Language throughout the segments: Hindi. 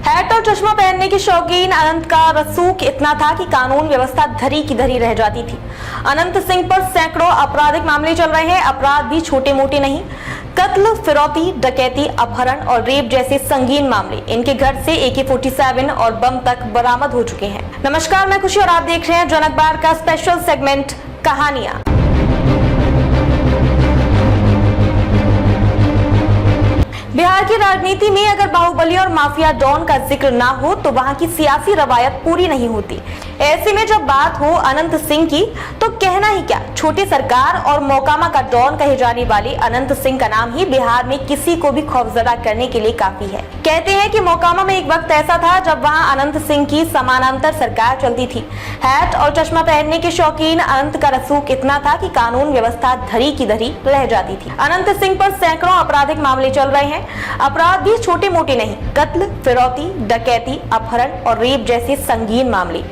हैट और चश्मा पहनने के शौकीन अनंत का रसूख इतना था कि कानून व्यवस्था धरी की धरी रह जाती थी। अनंत सिंह पर सैकड़ों आपराधिक मामले चल रहे हैं। अपराध भी छोटे मोटे नहीं, कत्ल, फिरौती, डकैती, अपहरण और रेप जैसे संगीन मामले। इनके घर से AK-47 और बम तक बरामद हो चुके हैं। नमस्कार, मैं खुशी और आप देख रहे हैं जन अखबार का स्पेशल सेगमेंट कहानियां। बिहार की राजनीति में अगर बाहुबली और माफिया डॉन का जिक्र ना हो तो वहां की सियासी रवायत पूरी नहीं होती। ऐसे में जब बात हो अनंत सिंह की तो कहना ही क्या, छोटी सरकार और मोकामा का डॉन कहे जाने वाले अनंत सिंह का नाम ही बिहार में किसी को भी खौफजदा करने के लिए काफी है। कहते हैं कि मोकामा में एक वक्त ऐसा था जब वहां अनंत सिंह की समानांतर सरकार चलती थी। हैट और चश्मा पहनने के शौकीन अनंत का रसूख इतना था कि कानून व्यवस्था धरी की धरी रह जाती थी। अनंत सिंह पर सैकड़ों आपराधिक मामले चल रहे हैं। अपराध भी छोटे मोटे नहीं, कत्ल, फिरौती, डकैती, अपहरण और रेप जैसे संगीन मामले।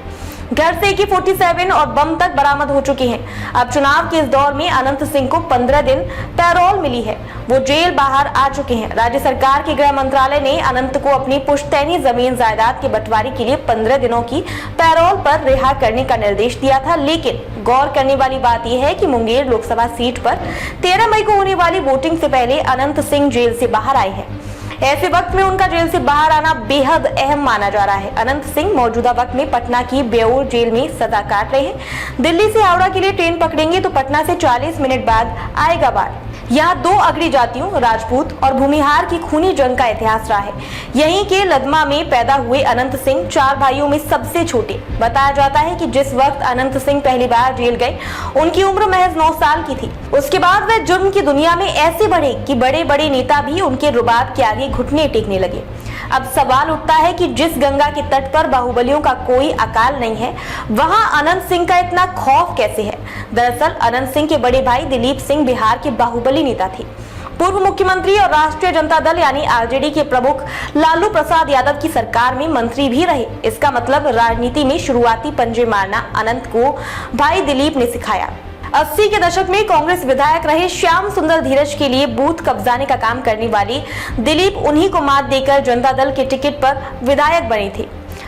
घर से AK-47 और बम तक बरामद हो चुके हैं। अब चुनाव के इस दौर में अनंत सिंह को 15 दिन पैरोल मिली है। वो जेल बाहर आ चुके हैं। राज्य सरकार के गृह मंत्रालय ने अनंत को अपनी पुश्तैनी जमीन जायदाद के बंटवारे के लिए 15 दिनों की पैरोल पर रिहा करने का निर्देश दिया था। लेकिन गौर करने वाली बात यह है कि मुंगेर लोकसभा सीट पर 13 मई को होने वाली वोटिंग से पहले अनंत सिंह जेल से बाहर आए हैं। ऐसे वक्त में उनका जेल से बाहर आना बेहद अहम माना जा रहा है। अनंत सिंह मौजूदा वक्त में पटना की बेऊर जेल में सजा काट रहे हैं। दिल्ली से हावड़ा के लिए ट्रेन पकड़ेंगे तो पटना से 40 मिनट बाद आएगा बाढ़। यहाँ दो अग्रणी जातियों राजपूत और भूमिहार की खूनी जंग का इतिहास रहा है। यहीं के लदमा में पैदा हुए अनंत सिंह 4 भाइयों में सबसे छोटे। बताया जाता है कि जिस वक्त अनंत सिंह पहली बार जेल गए उनकी उम्र महज 9 साल की थी। उसके बाद वे जुर्म की दुनिया में ऐसे बढ़े कि बड़े बड़े नेता भी उनके रुबाब के आगे घुटने टेकने लगे। अब सवाल उठता है कि जिस गंगा के तट पर बाहुबलियों का कोई अकाल नहीं है, वहां अनंत सिंह का इतना खौफ कैसे है? दरअसल अनंत सिंह के बड़े भाई दिलीप सिंह बिहार के बाहुबली नेता थे। पूर्व मुख्यमंत्री और राष्ट्रीय जनता दल यानी RJD के प्रमुख लालू प्रसाद यादव की सरकार में मंत्री भी रहे। इसका मतलब राजनीति में शुरुआती पंजे मारना अनंत को भाई दिलीप ने सिखाया। 80 के दशक में कांग्रेस विधायक रहे श्याम सुंदर धीरज के लिए बूथ कब्जाने का काम करने वाली दिलीप उन्हीं को मात देकर जनता दल के टिकट पर विधायक बने थे।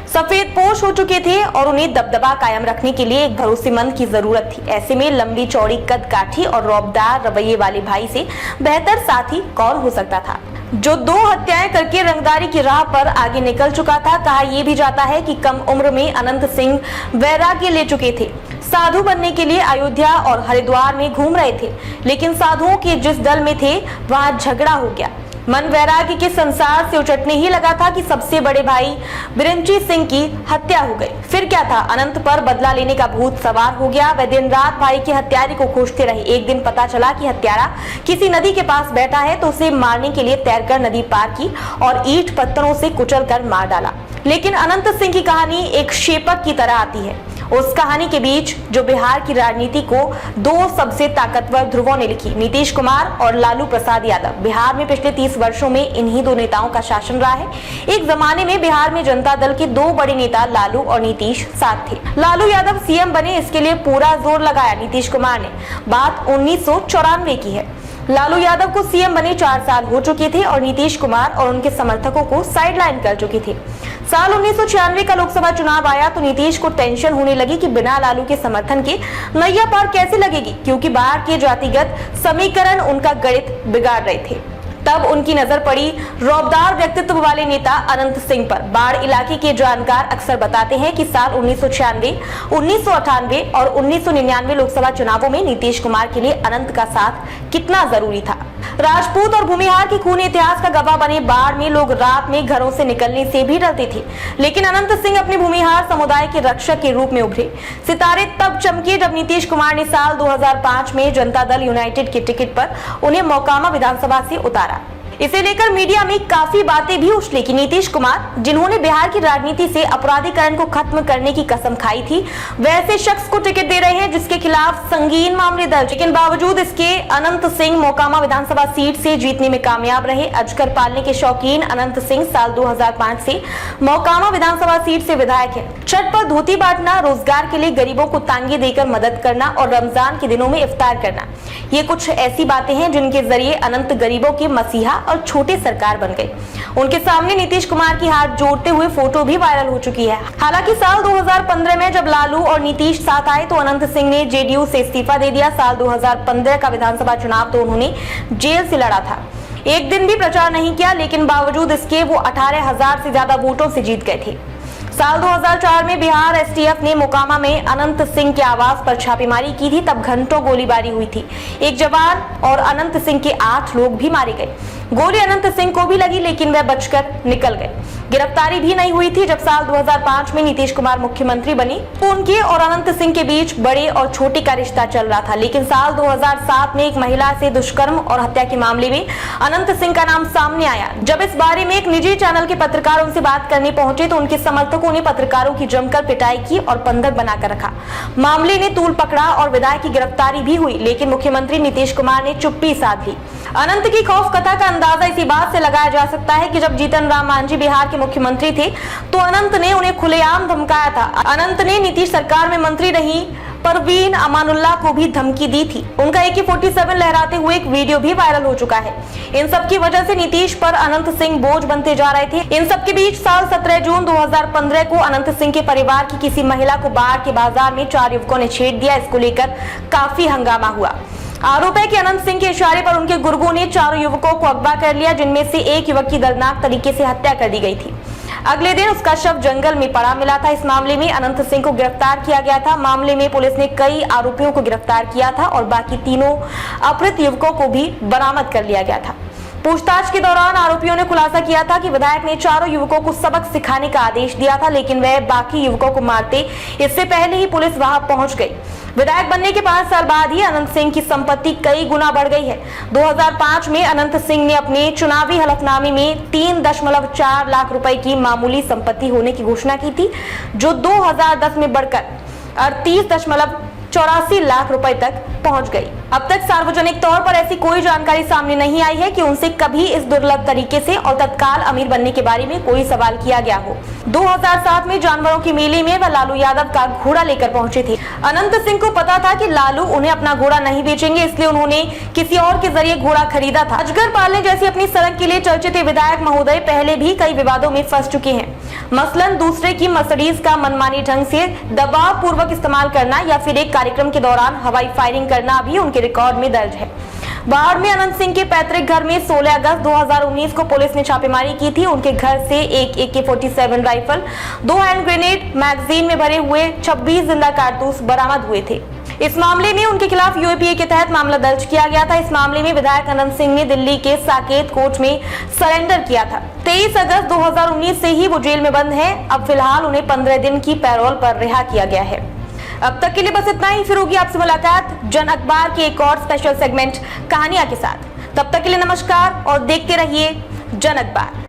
सफेद पोश हो चुके थे और उन्हें दबदबा कायम रखने के लिए एक भरोसेमंद की जरूरत थी। ऐसे में लंबी चौड़ी कद काठी और रौबदार रवैये वाले भाई से बेहतर साथी कौन हो सकता था, जो 2 हत्याएं करके रंगदारी की राह पर आगे निकल चुका था। कहा यह भी जाता है कि कम उम्र में अनंत सिंह वैराग्य ले चुके थे। साधु बनने के लिए अयोध्या और हरिद्वार में घूम रहे थे, लेकिन साधुओं के जिस दल में थे वहां झगड़ा हो गया। मन वैराग्य के संसार से उचटने ही लगा था कि सबसे बड़े भाई बिरंची सिंह की हत्या हो गई। फिर क्या था, अनंत पर बदला लेने का भूत सवार हो गया। वे दिन रात भाई के हत्यारे को खोजते रहे। एक दिन पता चला कि हत्यारा किसी नदी के पास बैठा है तो उसे मारने के लिए तैरकर नदी पार की और ईंट पत्थरों से कुचलकर मार डाला। लेकिन अनंत सिंह की कहानी एक शेपक की तरह आती है। उस कहानी के बीच जो बिहार की राजनीति को 2 सबसे ताकतवर ध्रुवों ने लिखी, नीतीश कुमार और लालू प्रसाद यादव। बिहार में पिछले 30 वर्षों में इन्हीं 2 नेताओं का शासन रहा है। एक जमाने में बिहार में जनता दल के 2 बड़े नेता लालू और नीतीश साथ थे। लालू यादव CM बने, इसके लिए पूरा जोर लगाया नीतीश कुमार ने। बात 1994 की है। लालू यादव को CM बने 4 साल हो चुके थे और नीतीश कुमार और उनके समर्थकों को साइडलाइन कर चुके थे। साल 1996 का लोकसभा चुनाव आया तो नीतीश को टेंशन होने लगी कि बिना लालू के समर्थन के नैया पार कैसे लगेगी, क्योंकि बाहर के जातिगत समीकरण उनका गणित बिगाड़ रहे थे। तब उनकी नजर पड़ी रौबदार व्यक्तित्व वाले नेता अनंत सिंह पर। बाढ़ इलाके के जानकार अक्सर बताते हैं कि साल 1996, 1998 और 1999 लोकसभा चुनावों में नीतीश कुमार के लिए अनंत का साथ कितना जरूरी था। राजपूत और भूमिहार की खूनी इतिहास का गवाह बने बाढ़ में लोग रात में घरों से निकलने से भी डरते थे, लेकिन अनंत सिंह अपने भूमिहार समुदाय के रक्षक के रूप में उभरे। सितारे तब चमके जब नीतीश कुमार ने साल 2005 में जनता दल यूनाइटेड के टिकट पर उन्हें मोकामा विधानसभा से उतारा। इसे लेकर मीडिया में काफी बातें भी उछली कि नीतीश कुमार, जिन्होंने बिहार की राजनीति से अपराधीकरण को खत्म करने की कसम खाई थी, वैसे शख्स को टिकट दे रहे हैं जिसके खिलाफ संगीन मामले दर्ज। लेकिन बावजूद इसके अनंत सिंह मोकामा विधानसभा सीट से जीतने में कामयाब रहे। अजगर पालने के शौकीन अनंत सिंह साल 2005 से मोकामा विधानसभा सीट से विधायक है। छठ पर धोती बांटना, रोजगार के लिए गरीबों को तांगे देकर मदद करना और रमजान के दिनों में इफ्तार करना, ये कुछ ऐसी बातें हैं जिनके जरिए अनंत गरीबों के मसीहा और छोटे सरकार बन गए। उनके सामने नीतीश कुमार की हाथ जोड़ते हुए फोटो भी वायरल हो चुकी है। हालांकि साल 2015 में जब लालू और नीतीश साथ आए तो अनंत सिंह ने जेडीयू से इस्तीफा दे दिया। साल 2015 का विधानसभा चुनाव तो उन्होंने जेल से लड़ा था। एक दिन भी प्रचार नहीं किया, लेकिन बावजूद इसके वो 18,000 से ज्यादा वोटों से जीत गए थे। साल 2004 में बिहार एसटीएफ ने मोकामा में अनंत सिंह के आवास पर छापेमारी की थी। तब घंटों गोलीबारी हुई थी। एक जवान और अनंत सिंह के 8 लोग भी मारे गए। गोली अनंत सिंह को भी लगी, लेकिन वह बचकर निकल गए। गिरफ्तारी भी नहीं हुई थी। जब साल 2005 में नीतीश कुमार मुख्यमंत्री बनी तो उनके और अनंत सिंह के बीच बड़े और छोटे का रिश्ता चल रहा था। लेकिन साल 2007 में एक महिला से दुष्कर्म और हत्या के मामले में अनंत सिंह का नाम सामने आया। जब इस बारे में एक निजी चैनल के पत्रकार उनसे बात करने पहुंचे तो उनके समर्थकों ने पत्रकारों की जमकर पिटाई की और बंधक बनाकर रखा। मामले ने तूल पकड़ा और विधायक की गिरफ्तारी भी हुई, लेकिन मुख्यमंत्री नीतीश कुमार ने चुप्पी साध ली। अनंत की खौफ कथा का अंदाजा इसी बात से लगाया जा सकता है कि जब जीतन राम मांझी बिहार के मुख्यमंत्री थे तो अनंत ने उन्हें खुलेआम धमकाया था। अनंत ने नीतीश सरकार में मंत्री रही परवीन अमानुल्लाह को भी धमकी दी थी। उनका AK-47 लहराते हुए एक वीडियो भी वायरल हो चुका है। इन सब की वजह से नीतीश पर अनंत सिंह बोझ बनते जा रहे थे। इन सब के बीच साल 17 जून 2015 को अनंत सिंह के परिवार की किसी महिला को बाढ़ के बाजार में 4 युवकों ने छेड़ दिया। इसको लेकर काफी हंगामा हुआ। आरोप है कि अनंत सिंह के इशारे पर उनके गुर्गों ने 4 युवकों को अगवा कर लिया, जिनमें से एक युवक की दर्दनाक तरीके से हत्या कर दी गई थी। अगले दिन उसका शव जंगल में पड़ा मिला था। इस मामले में अनंत सिंह को गिरफ्तार किया गया था। मामले में पुलिस ने कई आरोपियों को गिरफ्तार किया था और बाकी 3 अपहृत युवकों को भी बरामद कर लिया गया था। पूछताछ के दौरान आरोपियों ने खुलासा किया था कि विधायक ने 4 युवकों को सबक सिखाने का आदेश दिया था, लेकिन वह बाकी युवकों को मारते इससे पहले ही पुलिस वहां पहुंच गई। विधायक बनने के 5 साल बाद ही अनंत सिंह की संपत्ति कई गुना बढ़ गई है। 2005 में अनंत सिंह ने अपने चुनावी हलफनामे में 3.4 लाख रुपए की मामूली संपत्ति होने की घोषणा की थी, जो 2010 में बढ़कर 38.84 लाख रुपए तक पहुंच गई। अब तक सार्वजनिक तौर पर ऐसी कोई जानकारी सामने नहीं आई है कि उनसे कभी इस दुर्लभ तरीके से और तत्काल अमीर बनने के बारे में कोई सवाल किया गया हो। 2007 में जानवरों की मेले में वह लालू यादव का घोड़ा लेकर पहुंचे थे। अनंत सिंह को पता था कि लालू उन्हें अपना घोड़ा नहीं बेचेंगे, इसलिए उन्होंने किसी और के जरिए घोड़ा खरीदा था। अजगर पालने जैसी अपनी सड़क के लिए चर्चित विधायक महोदय पहले भी कई विवादों में फंस चुके हैं। मसलन दूसरे की मर्सिडीज का मनमानी ढंग से दबाव पूर्वक इस्तेमाल करना या फिर एक कार्यक्रम के दौरान हवाई फायरिंग करना भी उनके रिकॉर्ड में दर्ज है। बाढ़ में अनंत सिंह के पैतृक घर में 16 अगस्त 2019 को पुलिस ने छापेमारी की थी। उनके घर से एक AK-47 rifle, 2 hand grenade, magazine में भरे हुए 26 जिंदा कारतूस बरामद हुए थे। इस मामले में उनके खिलाफ UAPA के तहत मामला दर्ज किया गया था। इस मामले में विधायक अनंत सिंह ने दिल्ली के साकेत कोर्ट में सरेंडर किया था। 23 अगस्त 2019 से ही वो जेल में बंद है। अब फिलहाल उन्हें 15 दिन की पैरोल पर रिहा किया गया है। अब तक के लिए बस इतना ही। फिर होगी आपसे मुलाकात जन अखबार के एक और स्पेशल सेगमेंट कहानियां के साथ। तब तक के लिए नमस्कार और देखते रहिए जन अखबार।